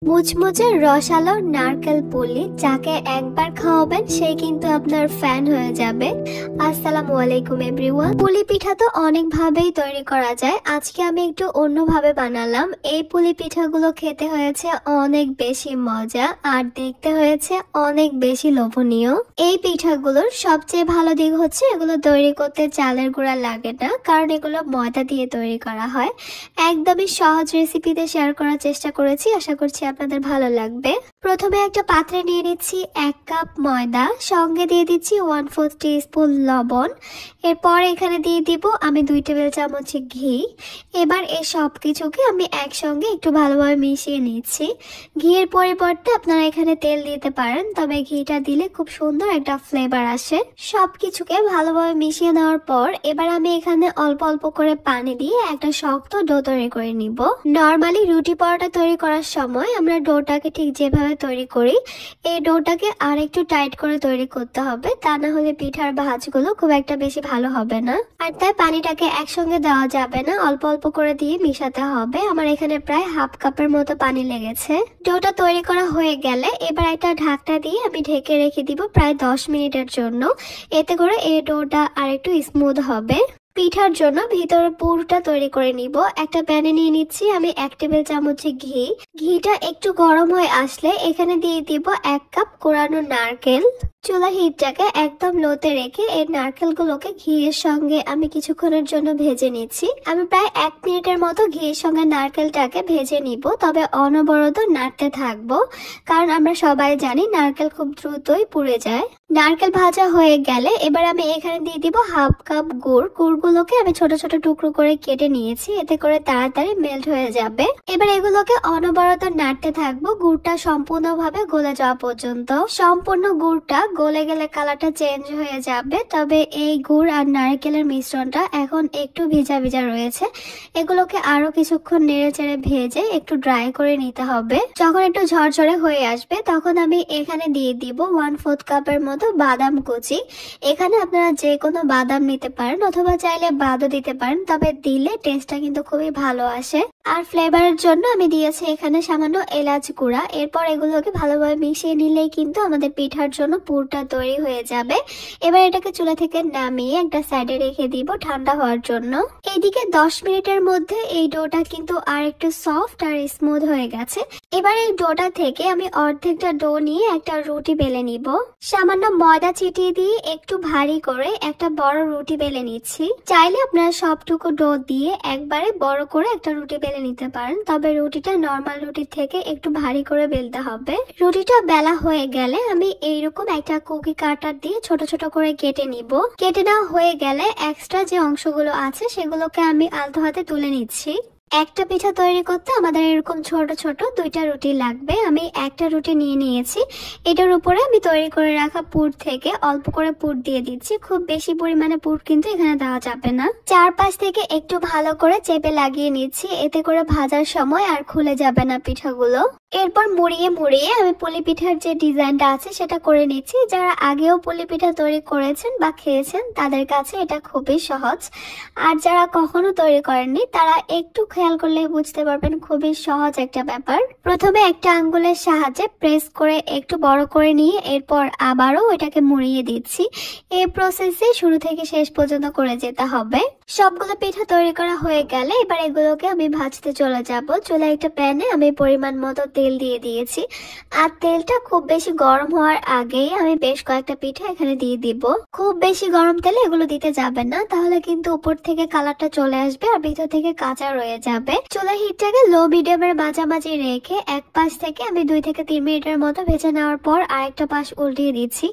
মুচমুচে রসালো নারকেল পুলি যাকে একবার খাওয়াবেন সে কিন্তু আপনার ফ্যান হয়ে যাবে। আসসালামু আলাইকুম এভরিওয়ান। পুলি পিঠা তো অনেক ভাবেই তৈরি করা যায়, আজকে আমি একটু অন্যভাবে বানালাম। এই পুলি পিঠাগুলো খেতে হয়েছে অনেক বেশি মজা আর দেখতে হয়েছে অনেক বেশি লোভনীয়। এই পিঠাগুলোর সবচেয়ে ভালো দিক হচ্ছে এগুলো তৈরি করতে চালের গুঁড়া লাগে না, কারণ এগুলো ময়দা দিয়ে তৈরি করা হয়। একদমই সহজ রেসিপিতে শেয়ার করার চেষ্টা করেছি, আশা করছি আপনাদের ভালো লাগবে। প্রথমে একটা পাত্রে নিয়ে নিচ্ছি 1 কাপ ময়দা, সঙ্গে দিয়ে দিচ্ছি 1/4 টিস্পুন লবণ। এরপর এখানে দিয়ে দিব আমি 2 টেবিল চামচ ঘি। এবার এই সব কিছুকে আমি একসঙ্গে একটু ভালোভাবে মিশিয়ে নিচ্ছি। ঘিয়ের পরিবর্তে আপনারা এখানে তেল দিতে পারেন, তবে ঘিটা দিলে খুব সুন্দর একটা ফ্লেভার আসে। সবকিছুকে ভালোভাবে মিশিয়ে নেওয়ার পর এবার আমি এখানে অল্প অল্প করে পানি দিয়ে একটা শক্ত ডো তৈরি করে নিব। নর্মালি রুটি পরোটা তৈরি করার সময় আমরা ডোটাকে ঠিক যেভাবে তৈরি করি এই ডোটাকে আর একটু টাইট করে তৈরি করতে হবে, তা না হলে পিঠার ভাঁজগুলো খুব একটা বেশি ভালো হবে না। আর তাই পানিটাকে একসঙ্গে দেওয়া যাবে না, অল্প অল্প করে দিয়ে মিশাতে হবে। আমার এখানে প্রায় 1/2 কাপের মতো পানি লেগেছে। ডোটা তৈরি করা হয়ে গেলে এবার একটা ঢাকনা দিয়ে আমি ঢেকে রেখে দিব প্রায় 10 মিনিটের জন্য। এতে করে এই ডোটা আর একটু স্মুথ হবে। পিঠার জন্য ভিতরে পুরটা তৈরি করে নিব। একটা প্যানে নিয়ে নিচ্ছি আমি 1 টেবিল চামচ ঘি। ঘিটা একটু গরম হয়ে আসলে এখানে দিয়ে দিব 1 কাপ কোরানো নারকেল। চুলা হিটটাকে একদম লোতে রেখে এই নারকেলগুলোকে ঘিয়ের সঙ্গে আমি কিছুক্ষণের জন্য ভেজে নিচ্ছি। আমি প্রায় 1 মিনিটের মতো ঘিয়ের সঙ্গে নারকেলটাকে ভেজে নিব, তবে অনবরত নাড়তে থাকবো, কারণ আমরা সবাই জানি নারকেল খুব দ্রুতই পুড়ে যায়। নারকেল ভাজা হয়ে গেলে এবার আমি এখানে দিয়ে দিব 1/2 কাপ গুড়। গুড়গুলোকে আমি ছোট ছোট টুকরো করে কেটে নিয়েছি, এতে করে তাড়াতাড়ি মেল্ট হয়ে যাবে। এবার এগুলোকে অনবরত নাড়তে থাকবো গুড়টা সম্পূর্ণভাবে গলে যাওয়া পর্যন্ত। সম্পূর্ণ গুড়টা গলে গেলে কালারটা চেঞ্জ হয়ে যাবে, তবে এই গুড় আর নারকেলের মিশ্রণটা এখন একটু ভিজা ভিজা রয়েছে। এগুলোকে আরো কিছুক্ষণ নেড়ে চেড়ে ভেজে একটু ড্রাই করে নিতে হবে। যখন একটু ঝরঝরে হয়ে আসবে তখন আমি এখানে দিয়ে দিব 1/4 কাপের মতো বাদাম কুচি। এখানে আপনারা যে কোনো বাদাম নিতে পারেন অথবা চাইলে বাদও দিতে পারেন, তবে দিলে টেস্টটা কিন্তু খুবই ভালো আসে। আর ফ্লেভারের জন্য আমি দিয়েছি এখানে সামান্য এলাচ গুঁড়া। এরপর এগুলোকে ভালোভাবে মিশিয়ে নিলেই কিন্তু আমাদের পিঠার জন্য পুরটা তৈরি হয়ে যাবে। এবার এটাকে চুলা থেকে নামিয়ে একটা সাইডে রেখে দিব ঠান্ডা হওয়ার জন্য। এইদিকে 10 মিনিটের মধ্যে এই ডোটা কিন্তু আর একটু সফট আর স্মুথ হয়ে গেছে। এবার এই ডোটা থেকে আমি অর্ধেকটা ডো নিয়ে একটা রুটি বেলে নিব। সামান্য ময়দা ছিটিয়ে দিয়ে একটু ভারী করে একটা বড় রুটি বেলে নিচ্ছি। চাইলে আপনারা সবটুকু ডো দিয়ে একবারে বড় করে একটা রুটি বেলে নিতে পারেন, তবে রুটিটা নরমাল রুটির থেকে একটু ভারী করে বেলতে হবে। রুটিটা বেলা হয়ে গেলে আমি এইরকম একটা কুকি কাটার দিয়ে ছোট ছোট করে কেটে নিব। কেটে নেওয়া হয়ে গেলে এক্সট্রা যে অংশগুলো আছে সেগুলোকে আমি আলতো হাতে তুলে নিচ্ছি। একটা পিঠা তৈরি করতে আমাদের এরকম ছোট ছোট 2টা রুটি লাগবে। আমি একটা রুটি নিয়ে নিয়েছি। এটার উপরে আমি তৈরি করে রাখা পুর থেকে অল্প করে পুর দিয়ে দিচ্ছি। খুব বেশি পরিমাণে পুর কিন্তু এখানে দেওয়া যাবে না। চারপাশ থেকে একটু ভালো করে চেপে লাগিয়ে নিচ্ছি, এতে করে ভাজার সময় আর খুলে যাবে না পিঠাগুলো। এরপর মুড়িয়ে মুড়িয়ে আমি পুলি পিঠার যে ডিজাইনটা আছে সেটা করে নিচ্ছি। যারা আগেও পুলি পিঠা তৈরি করেছেন বা খেয়েছেন তাদের কাছে এটা খুবই সহজ, আর যারা কখনো তৈরি করেননি তারা একটু খেয়াল করলে বুঝতে পারবেন খুবই সহজ একটা ব্যাপার। প্রথমে একটা আঙ্গুলের সাহায্যে প্রেস করে একটু বড় করে নিয়ে এরপর আবারও ওইটাকে মুড়িয়ে দিচ্ছি। এই প্রসেসে শুরু থেকে শেষ পর্যন্ত করে যেতে হবে। সবগুলো পিঠা তৈরি করা হয়ে গেলে এবার এগুলোকে আমি ভাজতে চলে যাব। চুলায় একটা প্যানে আমি পরিমাণ মতো তেল দিয়ে দিয়েছি, আর তেলটা খুব বেশি গরম হওয়ার আগেই আমি বেশ কয়েকটা পিঠা এখানে দিয়ে দিব। খুব বেশি গরম তেলে এগুলো দিতে যাবেন না, তাহলে কিন্তু উপর থেকে কালারটা চলে আসবে আর ভিতর থেকে কাঁচা রয়ে যাবে। চুলা হিটটাকে লো মিডিয়ামের মাঝামাঝি রেখে এক পাশ থেকে আমি 2 থেকে 3 মিনিটের মতো ভেজে নেওয়ার পর আরেকটা পাশ উল্টিয়ে দিচ্ছি।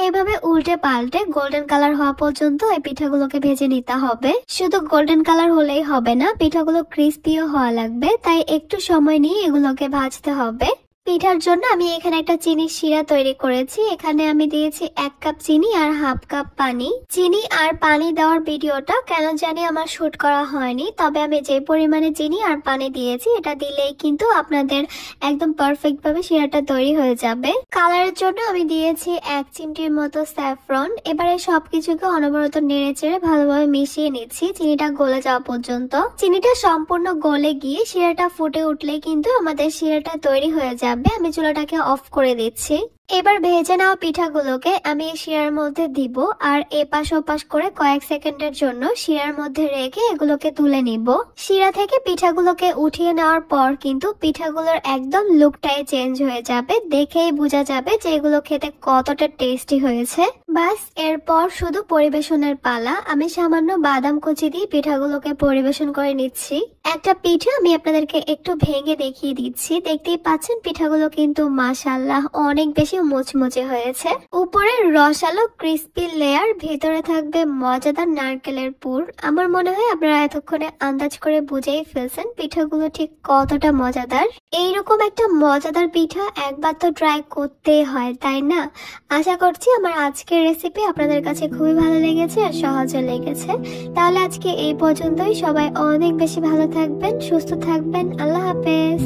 এইভাবে উল্টে পাল্টে গোল্ডেন কালার হওয়া পর্যন্ত এই পিঠাগুলোকে ভেজে নিতে হবে। শুধু গোল্ডেন কালার হলেই হবে না, পিঠাগুলো ক্রিস্পিও হওয়া লাগবে, তাই একটু সময় নিয়ে এগুলোকে ভাজতে হবে। পিঠার জন্য আমি এখানে একটা চিনির শিরা তৈরি করেছি। এখানে আমি দিয়েছি 1 কাপ চিনি আর হাফ কাপ পানি। চিনি আর পানি দেওয়ার ভিডিওটা কেন জানি আমার শুট করা হয়নি, তবে আমি যে পরিমাণে চিনি আর পানি দিয়েছি এটা দিলেই কিন্তু আপনাদের একদম পারফেক্ট ভাবে শিরাটা তৈরি হয়ে যাবে। কালারের জন্য আমি দিয়েছি 1 চিমটির মতো স্যাফরন। এবারে সবকিছুকে অনবরত নেড়ে চেড়ে ভালোভাবে মিশিয়ে নিচ্ছি চিনিটা গলে যাওয়া পর্যন্ত। চিনিটা সম্পূর্ণ গলে গিয়ে শিরাটা ফুটে উঠলে কিন্তু আমাদের শিরাটা তৈরি হয়ে যাবে। আমি চুলাটাকে অফ করে দিচ্ছি। এবার ভেজে নেওয়া পিঠাগুলোকে আমি শিরার মধ্যে দিব আর এপাশ ওপাশ করে কয়েক সেকেন্ডের জন্য শিরার মধ্যে রেখে এগুলোকে তুলে নিব। শিরা থেকে পিঠাগুলোকে উঠিয়ে নেওয়ার পর কিন্তু পিঠাগুলোর একদম লুকটাই চেঞ্জ হয়ে যাবে, দেখেই বোঝা যাবে যে এগুলো খেতে কতটা টেস্টি হয়েছে। বাস এরপর শুধু পরিবেশনের পালা। আমি সামান্য বাদাম কুচি দিয়ে পিঠাগুলোকে পরিবেশন করে নিচ্ছি। একটা পিঠা আমি আপনাদেরকে একটু ভেঙে দেখিয়ে দিচ্ছি। দেখতেই পাচ্ছেন পিঠাগুলো কিন্তু মাশাআল্লাহ অনেক বেশি মুচমুচে হয়েছে। উপরে রসালো ক্রিস্পি লেয়ার, ভেতরে থাকবে মজাদার নারকেলের পুর। আমার মনে হয় আপনারা এতক্ষণে আন্দাজ করে বুঝেই ফেলছেন পিঠাগুলো ঠিক কতটা মজাদার। এইরকম একটা মজাদার পিঠা একবার তো ট্রাই করতেই হয়, তাই না? আশা করছি আমার আজকের রেসিপি আপনাদের কাছে খুবই ভালো লেগেছে আর সহজে লেগেছে। তাহলে আজকে এই পর্যন্তই। সবাই অনেক বেশি ভালো থাকবেন, সুস্থ থাকবেন। আল্লাহ হাফেজ।